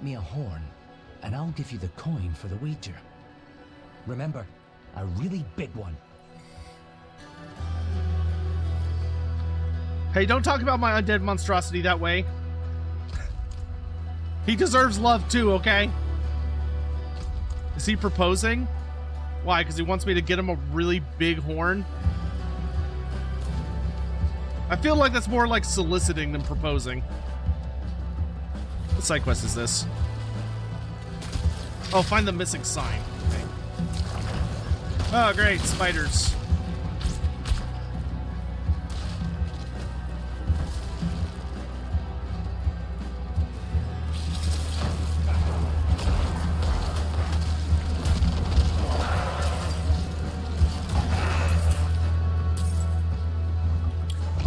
me a horn, and I'll give you the coin for the wager. Remember, a really big one. Hey, don't talk about my undead monstrosity that way. He deserves love too, okay? Is he proposing? Why? Because he wants me to get him a really big horn? I feel like that's more like soliciting than proposing. What side quest is this? Oh, find the missing sign. Okay. Oh, great. Spiders.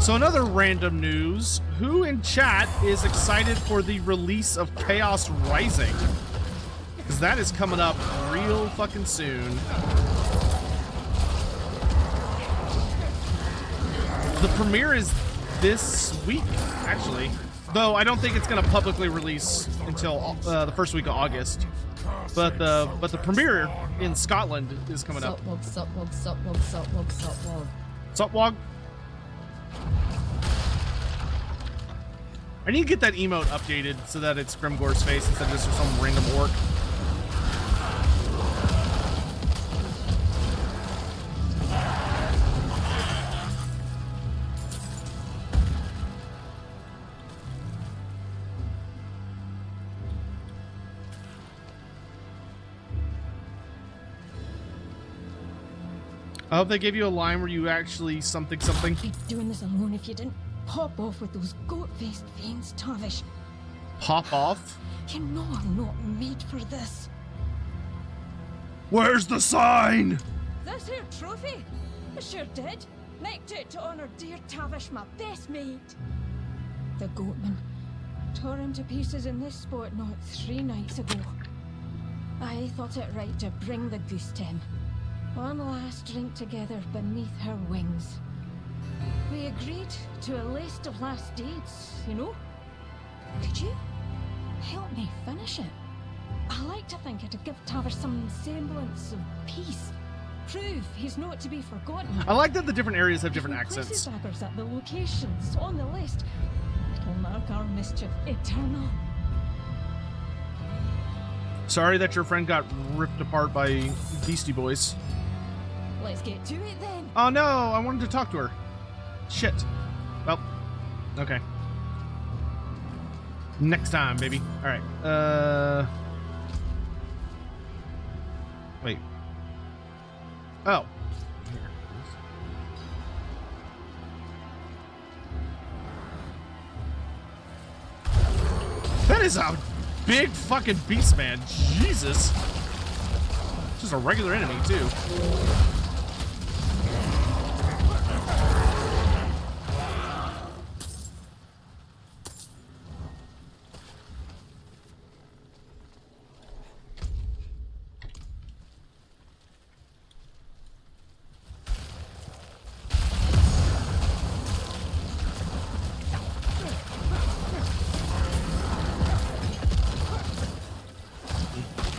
So another random news, who in chat is excited for the release of Chaos Rising? Because that is coming up real fucking soon. The premiere is this week, actually. Though I don't think it's going to publicly release until the first week of August. But the premiere in Scotland is coming up. Sutwog? I need to get that emote updated so that it's Grimgore's face instead of just some random orc. I hope they gave you a line where you actually something. I'd be doing this alone if you didn't pop off with those goat-faced fiends, Tavish. Pop off? You know I'm not made for this. Where's the sign? This here trophy? I sure did. Nicked it to honour dear Tavish, my best mate. The goatman tore him to pieces in this spot not 3 nights ago. I thought it right to bring the goose to him. One last drink together beneath her wings. We agreed to a list of last deeds, you know? Could you help me finish it? I like to think it'd give Tavish some semblance of peace. Prove he's not to be forgotten. I like that the different areas have different If we place accents. his daggers at the locations on the list, it'll mark our mischief eternal. Sorry that your friend got ripped apart by Beastie Boys. Let's get to it then. Oh no, I wanted to talk to her. Shit. Well, okay. Next time, baby. Alright, wait. Oh. That is a big fucking beast, man. Jesus. Just a regular enemy, too.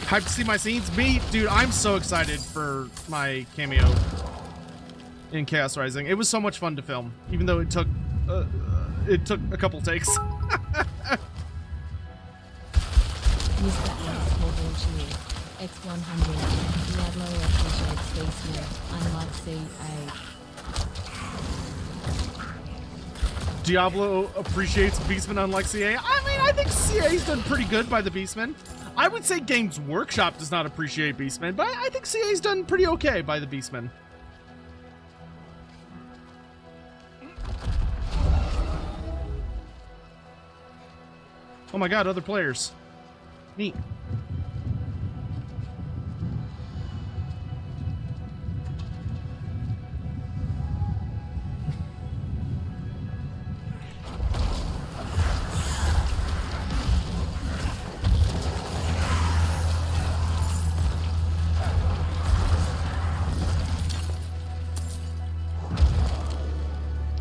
Hyped to see my scenes. Me, dude, I'm so excited for my cameo in Chaos Rising. It was so much fun to film, even though it took a couple takes. Use that last mobile shield. X100. Diablo appreciates space unlike CA. Diablo appreciates Beastmen unlike CA. I mean, I think CA's done pretty good by the Beastmen. I would say Games Workshop does not appreciate Beastmen, but I think CA's done pretty okay by the Beastmen. Oh my god, other players. Neat.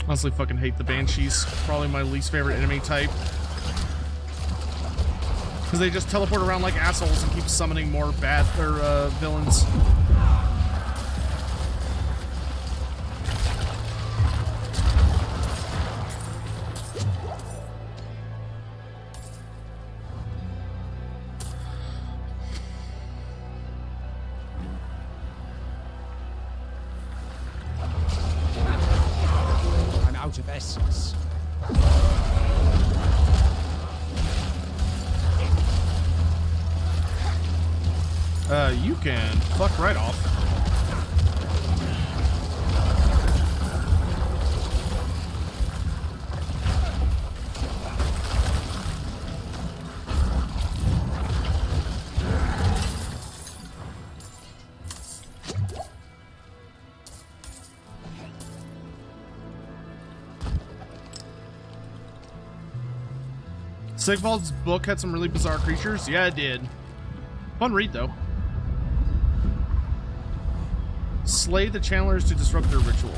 Honestly, fucking hate the Banshees. Probably my least favorite enemy type. Because they just teleport around like assholes and keep summoning more bad or villains. I'm out of essence. You can fuck right off. Sigvald's book had some really bizarre creatures. Yeah, it did. Fun read, though. Slay the channelers to disrupt their ritual.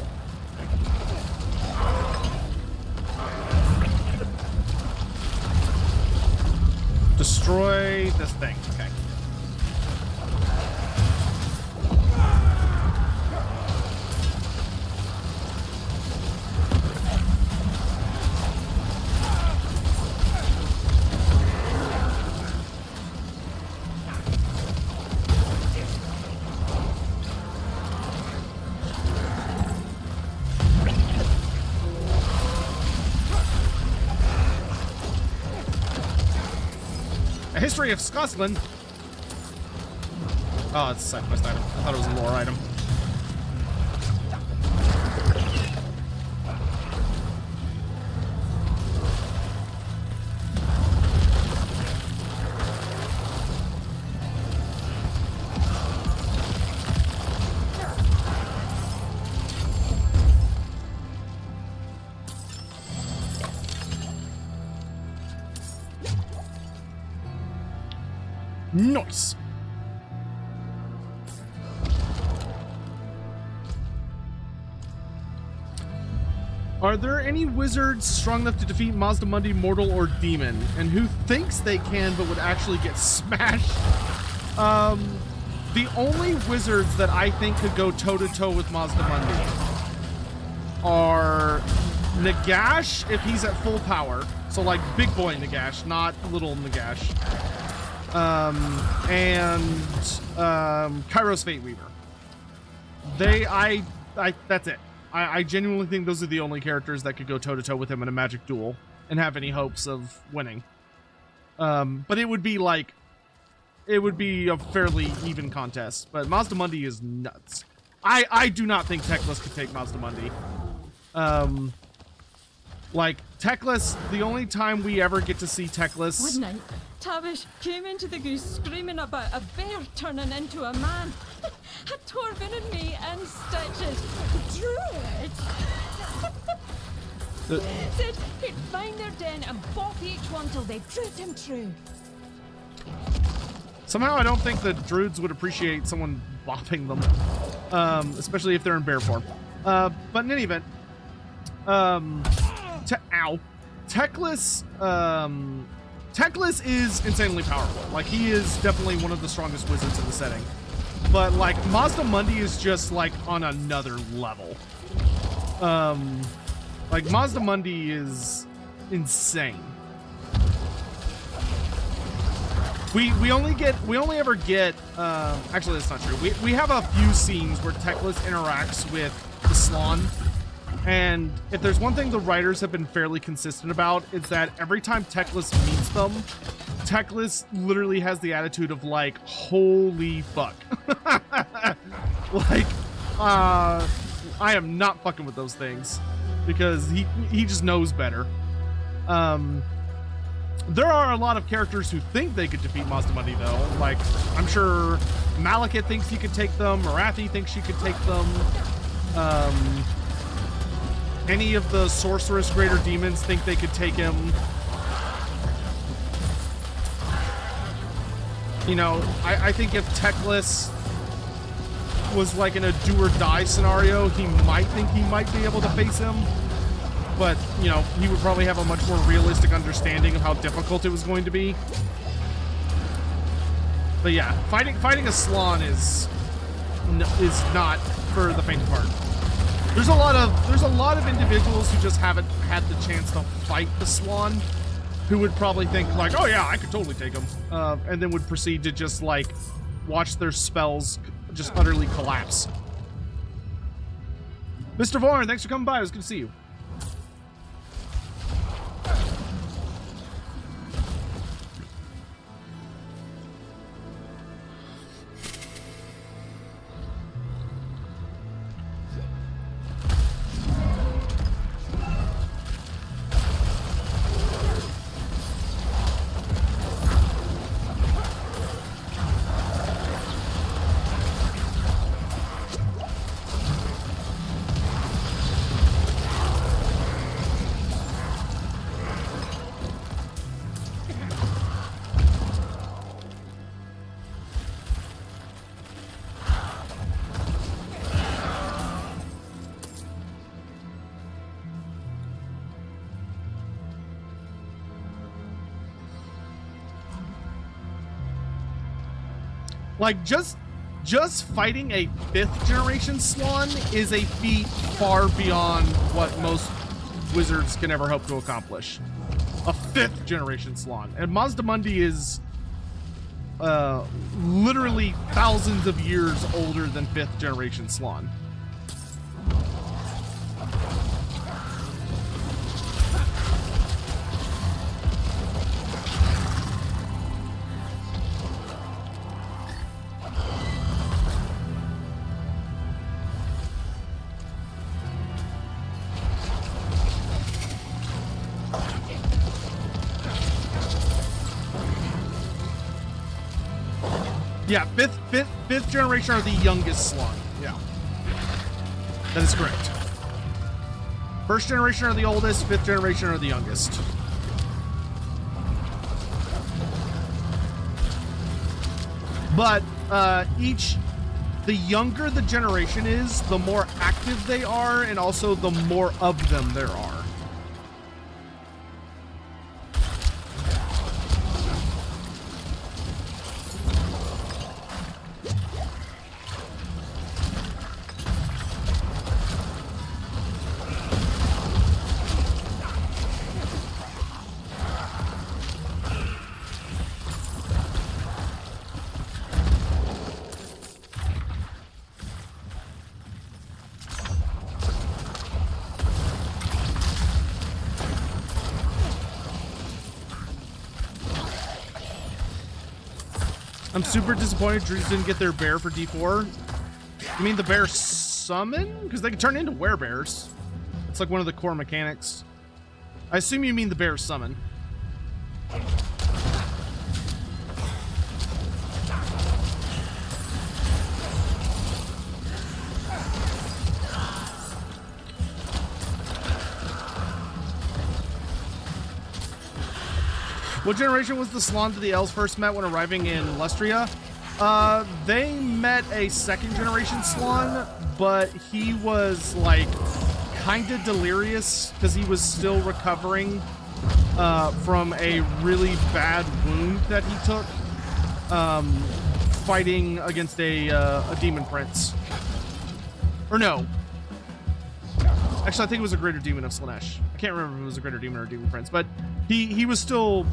Destroy this thing. Okay. History of Scotland. Oh, it's a side quest item. I thought it was a lore item. Nice. Are there any wizards strong enough to defeat Mazdamundi, mortal or demon? And who thinks they can but would actually get smashed? The only wizards that I think could go toe-to-toe with Mazdamundi are Nagash if he's at full power. So like big boy Nagash, not little Nagash. Kairos Fate Weaver. That's it. I genuinely think those are the only characters that could go toe-to-toe with him in a magic duel and have any hopes of winning. But it would be a fairly even contest. But Mazdamundi is nuts. I do not think Teclis could take Mazdamundi. Like, Teclis, the only time we ever get to see Teclis... One night, Tavish came into the goose screaming about a bear turning into a man. Had Torvin and me in stitches. Druid! Said he'd find their den and bop each one till they proved him true. Somehow I don't think the druids would appreciate someone bopping them. Especially if they're in bear form. But in any event... Teclis, Teclis is insanely powerful. Like, he is definitely one of the strongest wizards in the setting. But, like, Mazdamundi is just, like, on another level. Like, Mazdamundi is insane. We only ever get, actually, that's not true. We have a few scenes where Teclis interacts with the Slann. And if there's one thing the writers have been fairly consistent about, it's that every time Teclis meets them, Teclis literally has the attitude of like, holy fuck. Like, I am not fucking with those things because he just knows better. There are a lot of characters who think they could defeat Mazdamundi though. Like, I'm sure Malekith thinks he could take them, Marathi thinks she could take them. Any of the sorceress greater demons think they could take him. You know, I think if Teclis was like in a do or die scenario, he might think he might be able to face him. But, you know, he would probably have a much more realistic understanding of how difficult it was going to be. But yeah, fighting a Slon is not for the faint of heart. There's a lot of individuals who just haven't had the chance to fight the Slon, who would probably think like, oh yeah, I could totally take them, and then would proceed to just like watch their spells just utterly collapse. Mr. Vorn, thanks for coming by. It was good to see you. Like, just fighting a 5th generation Slon is a feat far beyond what most wizards can ever hope to accomplish. A 5th generation Slon. And Mazdamundi is literally thousands of years older than 5th generation Slon. Yeah, fifth generation are the youngest Slon. Yeah, that is correct. 1st generation are the oldest. 5th generation are the youngest. But the younger the generation is, the more active they are, and also the more of them there are. I'm super disappointed Druids didn't get their bear for D4. You mean the bear summon? Because they can turn into werebears. It's like one of the core mechanics. I assume you mean the bear summon. What generation was the Slon that the elves first met when arriving in Lustria? They met a 2nd generation Slon, but he was like kind of delirious because he was still recovering from a really bad wound that he took fighting against a demon prince. Or no. Actually, I think it was a greater demon of Slaanesh. I can't remember if it was a greater demon or a demon prince, but he was still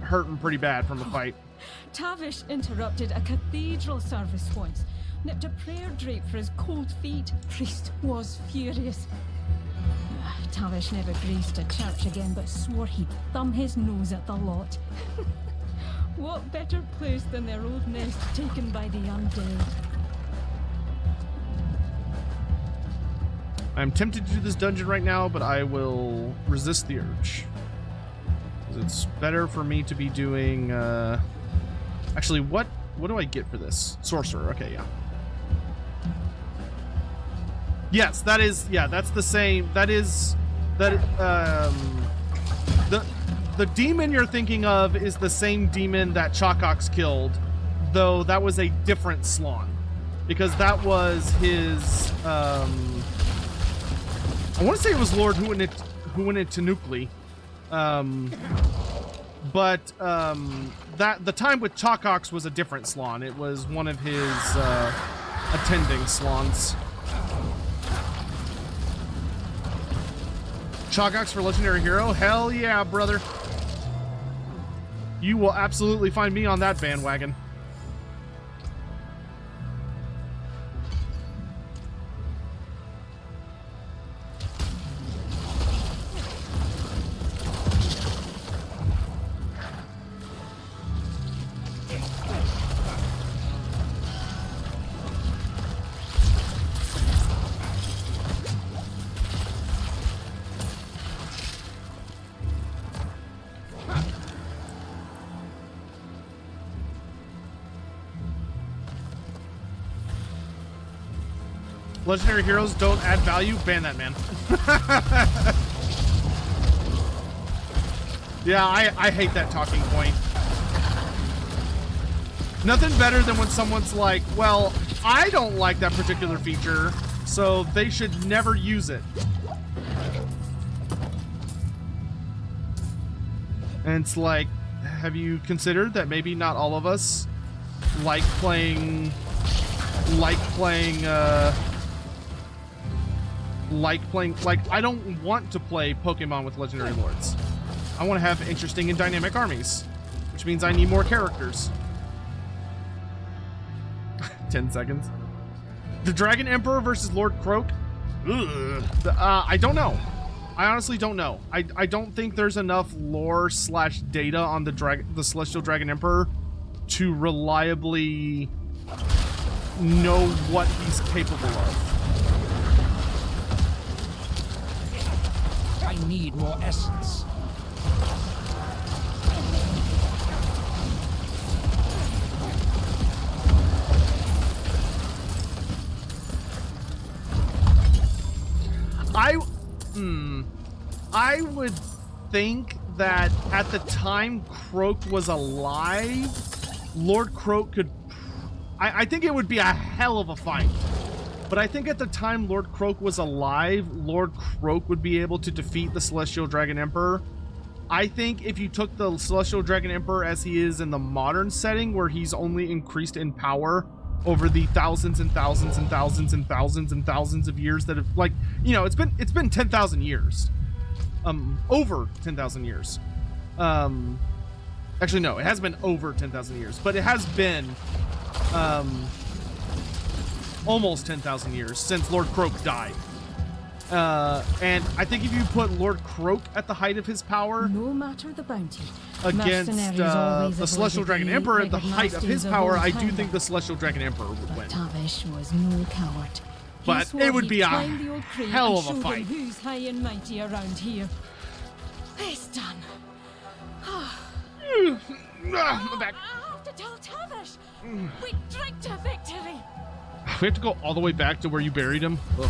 hurting pretty bad from the fight. Tavish interrupted a cathedral service once, nipped a prayer drape for his cold feet. Priest was furious. Tavish never graced a church again, but swore he'd thumb his nose at the lot. What better place than their old nest taken by the undead? I'm tempted to do this dungeon right now, but I will resist the urge. It's better for me to be doing, actually, what do I get for this? Sorcerer, okay, yeah. Yes, that is, yeah, that's the same, the demon you're thinking of is the same demon that Chockox killed, though that was a different Slon, because that was his, I want to say it was Lord Huanit Tanukli. But that the time with Chalkox was a different Slon. It was one of his attending Slons. Chalkox for Legendary Hero? Hell yeah, brother. You will absolutely find me on that bandwagon. Legendary heroes don't add value. Ban that man. Yeah, I hate that talking point. Nothing better than when someone's like, well, I don't like that particular feature, so they should never use it. And it's like, have you considered that maybe not all of us like playing I don't want to play Pokemon with Legendary Lords. I want to have interesting and dynamic armies, which means I need more characters. 10 seconds. The Dragon Emperor versus Lord Croak? I don't know. I honestly don't know. I don't think there's enough lore / data on the Celestial Dragon Emperor to reliably know what he's capable of. I need more essence. I would think that at the time Croak was alive, Lord Croak could... I think it would be a hell of a fight. But I think at the time Lord Croak was alive, Lord Croak would be able to defeat the Celestial Dragon Emperor. I think if you took the Celestial Dragon Emperor as he is in the modern setting, where he's only increased in power over the thousands and thousands and thousands and thousands and thousands of years that have, like, you know, it's been 10,000 years. Over 10,000 years. Actually, no, it has been over 10,000 years, but it has been almost 10,000 years since Lord Croak died. And I think if you put Lord Croak at the height of his power, no matter the bounty, against the Celestial Dragon Emperor at the height of his power, I do think the Celestial Dragon Emperor would win. Tavish was no coward. But it would be a hell of a fight. Who's high and mighty around here? It's done. My back. I have to tell Tavish. We drink to victory. We have to go all the way back to where you buried him. Ugh.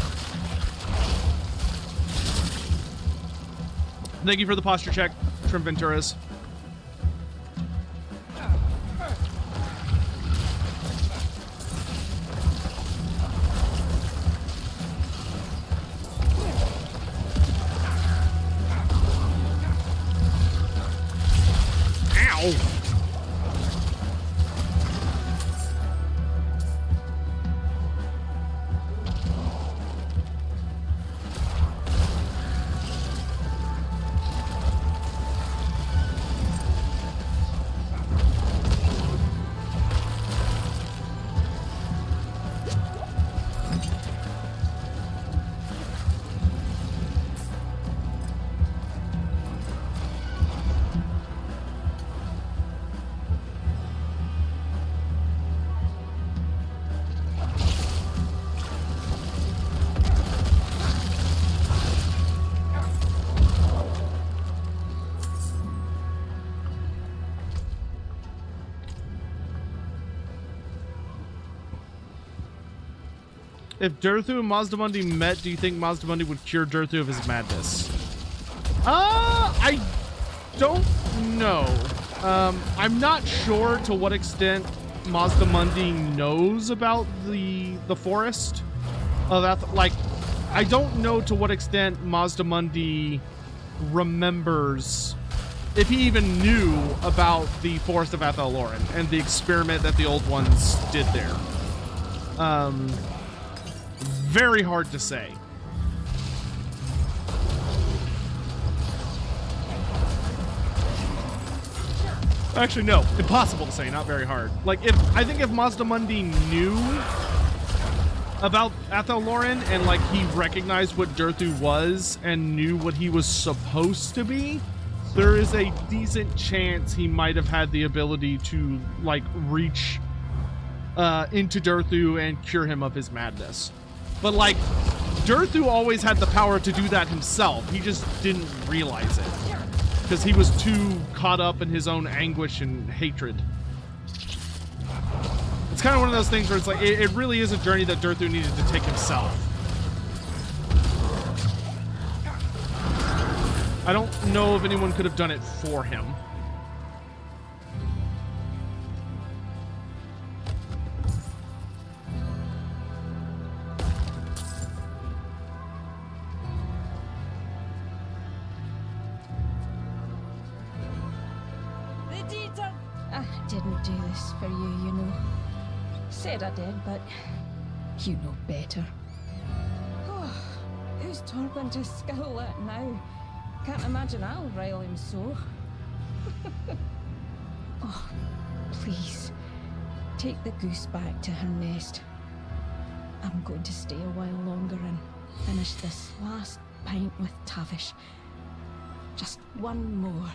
Thank you for the posture check, Trim Venturas. Ow! If Durthu and Mazdamundi met, do you think Mazdamundi would cure Durthu of his madness? I don't know. I'm not sure to what extent Mazdamundi knows about the forest. Like, I don't know to what extent Mazdamundi remembers if he even knew about the Forest of Athel-Loren and the experiment that the old ones did there. Very hard to say. Actually, no, impossible to say, not very hard. Like, I think if Mazdamundi knew about Athel-Loren and, like, he recognized what Durthu was and knew what he was supposed to be, there is a decent chance he might have had the ability to, like, reach into Durthu and cure him of his madness. But, like, Durthu always had the power to do that himself. He just didn't realize it because he was too caught up in his own anguish and hatred. It's kind of one of those things where it's like, it really is a journey that Durthu needed to take himself. I don't know if anyone could have done it for him. The deeds are... I didn't do this for you, you know. Said I did, but you know better. Oh, who's Torpin to scowl at now? Can't imagine I'll rile him so. Oh, please, take the goose back to her nest. I'm going to stay a while longer and finish this last pint with Tavish. Just one more.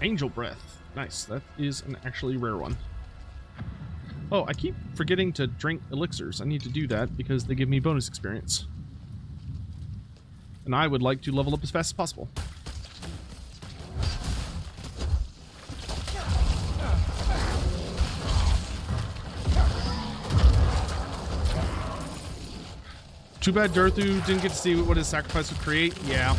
Angel Breath. Nice. That is an actually rare one. Oh, I keep forgetting to drink elixirs. I need to do that because they give me bonus experience. And I would like to level up as fast as possible. Too bad Durthu didn't get to see what his sacrifice would create. Yeah.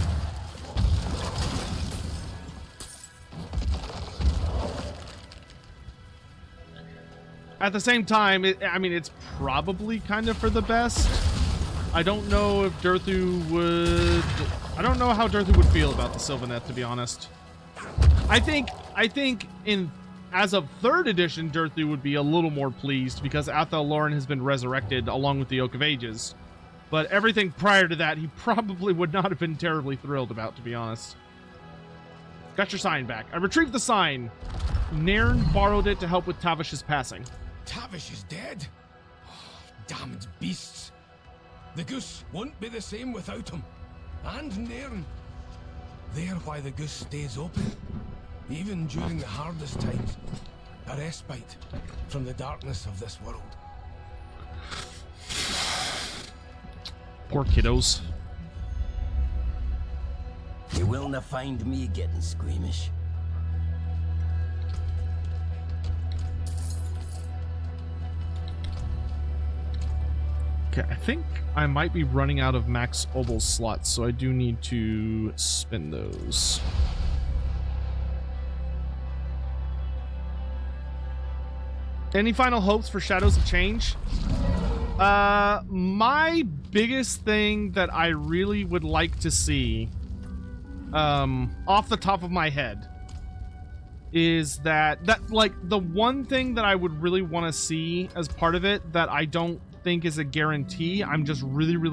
At the same time, I mean, it's probably kind of for the best. I don't know if Durthu would... I don't know how Durthu would feel about the Sylvaneth, to be honest. I think as of 3rd edition, Durthu would be a little more pleased because Athel-Loren has been resurrected along with the Oak of Ages. But everything prior to that, he probably would not have been terribly thrilled about, to be honest. Got your sign back. I retrieved the sign. Nairn borrowed it to help with Tavish's passing. Tavish is dead? Oh, damned beasts. The goose won't be the same without him. And Nairn. They're why the goose stays open. Even during the hardest times. A respite from the darkness of this world. Poor kiddos. You will not find me getting squeamish. Okay, I think I might be running out of max Obel slots, so I do need to spend those. Any final hopes for Shadows of Change? My biggest thing that I really would like to see, off the top of my head, is that like the one thing that I would really want to see as part of it that I don't think is a guarantee, I'm just really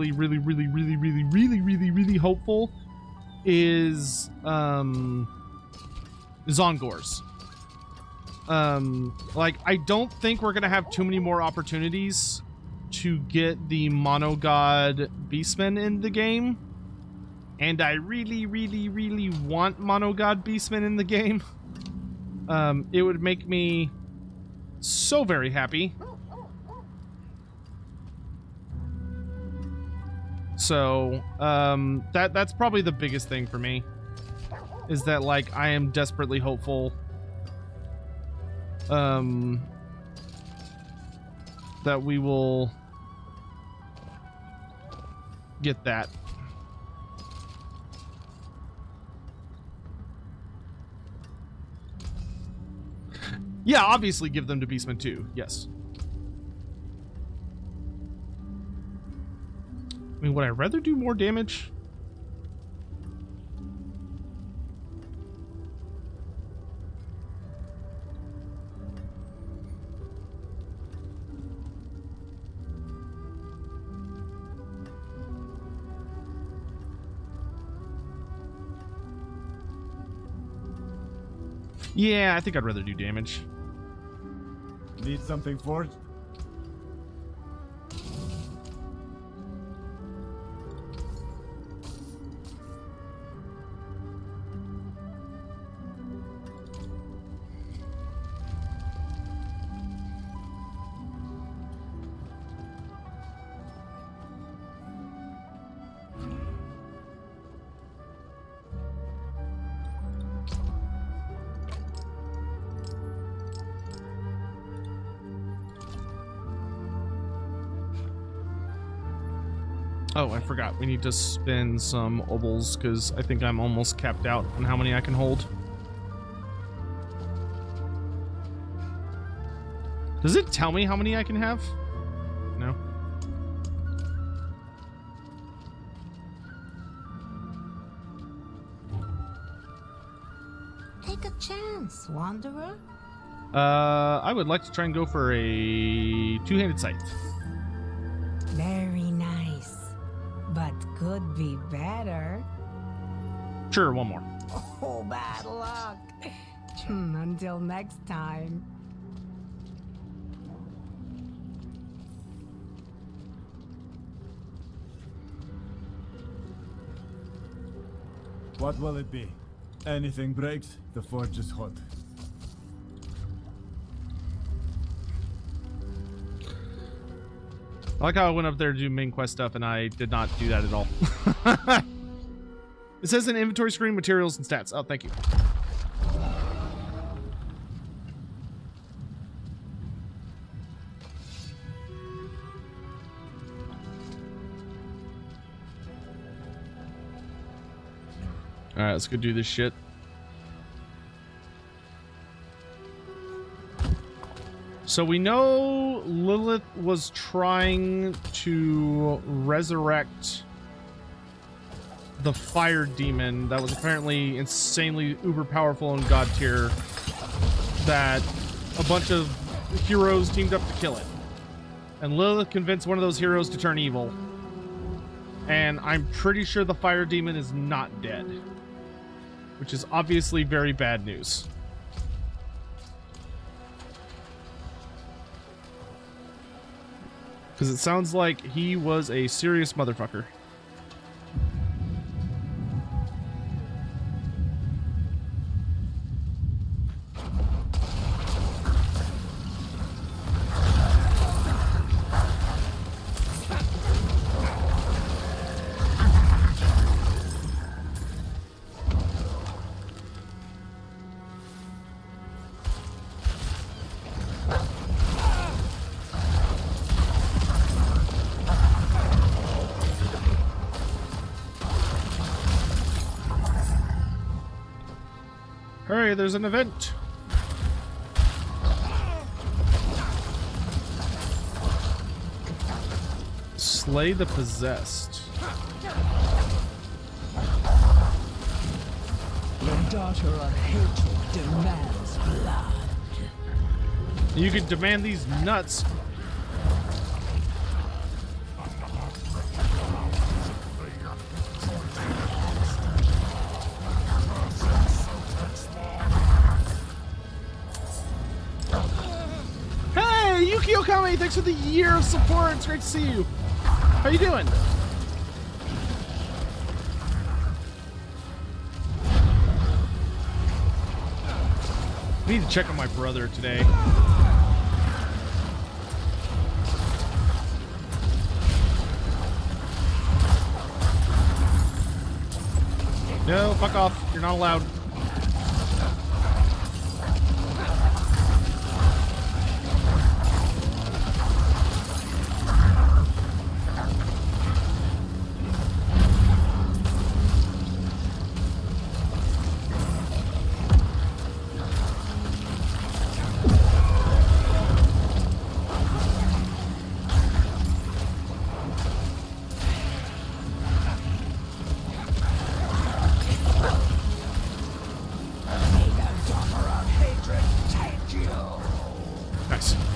hopeful, is Zongors. Like, I don't think we're gonna have too many more opportunities to get the Mono God Beastmen in the game, and I really want Mono God Beastmen in the game. It would make me so very happy. So, that's probably the biggest thing for me, is that, like, I am desperately hopeful that we will get that. Yeah, obviously give them to Beastmen too, yes. I mean, would I rather do more damage? Yeah, I think I'd rather do damage. Need something forged? Oh, I forgot. We need to spend some obols because I think I'm almost capped out on how many I can hold. Does it tell me how many I can have? No. Take a chance, Wanderer. I would like to try and go for a two-handed scythe. Very nice, but could be better. Sure, one more. Oh, bad luck. Until next time. What will it be? Anything breaks, the forge is hot. I like how I went up there to do main quest stuff and I did not do that at all. It says in inventory screen, materials and stats. Oh, thank you. All right, let's go do this shit. So we know Lilith was trying to resurrect the fire demon that was apparently insanely uber powerful in god tier, that a bunch of heroes teamed up to kill it. And Lilith convinced one of those heroes to turn evil. And I'm pretty sure the fire demon is not dead, which is obviously very bad news. Because it sounds like he was a serious motherfucker. Hurry, there's an event. Slay the possessed. Your daughter of hatred demands blood. You could demand these nuts. Yukio-kami, thanks for the year of support. It's great to see you. How you doing? I need to check on my brother today. No, fuck off. You're not allowed. guys.